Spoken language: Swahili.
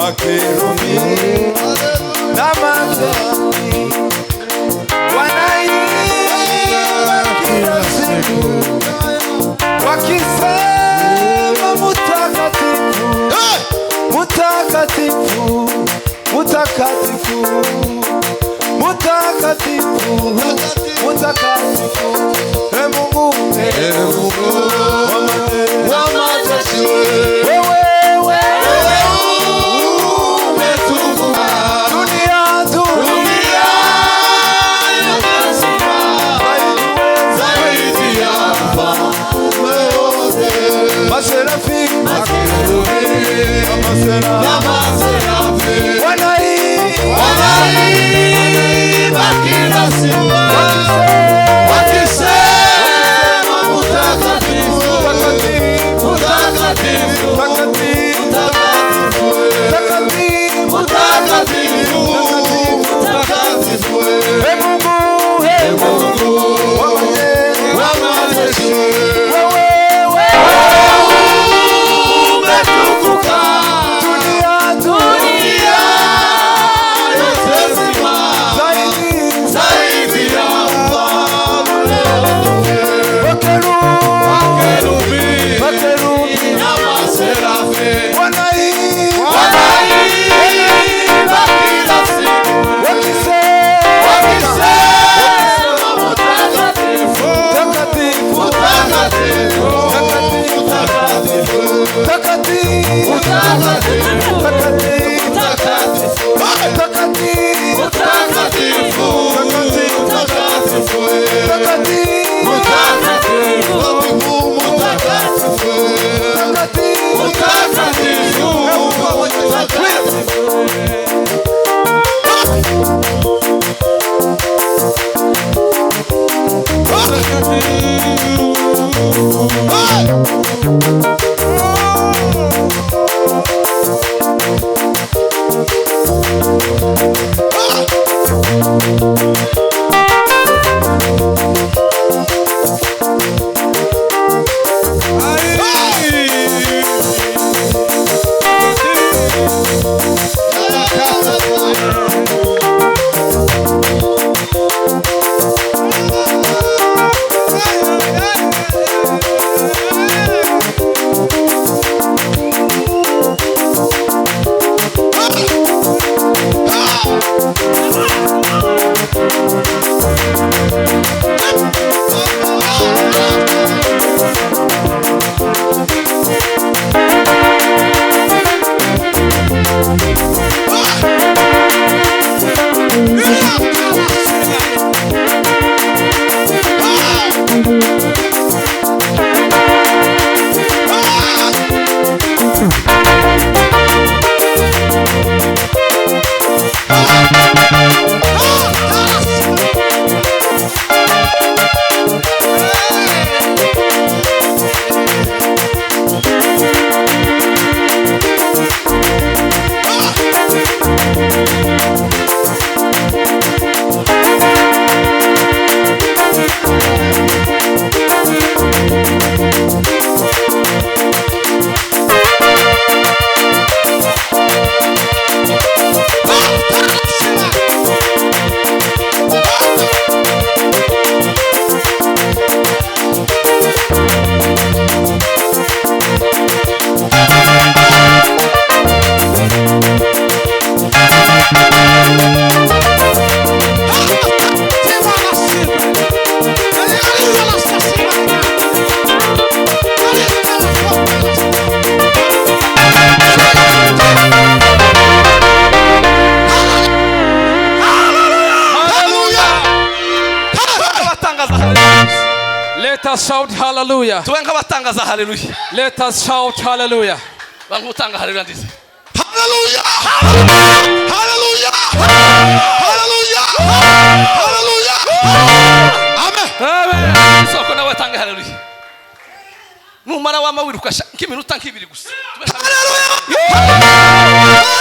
makerubi na maserafi wanaimba kila siku wakisema mutakatifu, mutakatifu, mutakatifu, mutakatifu, mutakatifu. Mungu wa majeshi, wewe umetukuka dunia zaidi ya wafalme wote. Maserafi, maserafi wanaimba kila siku wakisema mutakatifu, mutakatifu, mutakatifu, mutakatifu, mutakatifu. Mungu wa majeshi, wewe umetukuka dunia yote nzima zaidi ya wafalme wote. Makerubi na maserafi wanaimba kila siku wakisema mutakatifu, mutakatifu, mutakatifu, mutakatifu, mutakatifu, Let us shout hallelujah. Let us shout hallelujah. Hallelujah. Hallelujah. Hallelujah. Hallelujah. Amen. Soko na watanga hallelujah. Numara wa mawiruka nk'iminota nk'ibiri gusa. Hallelujah.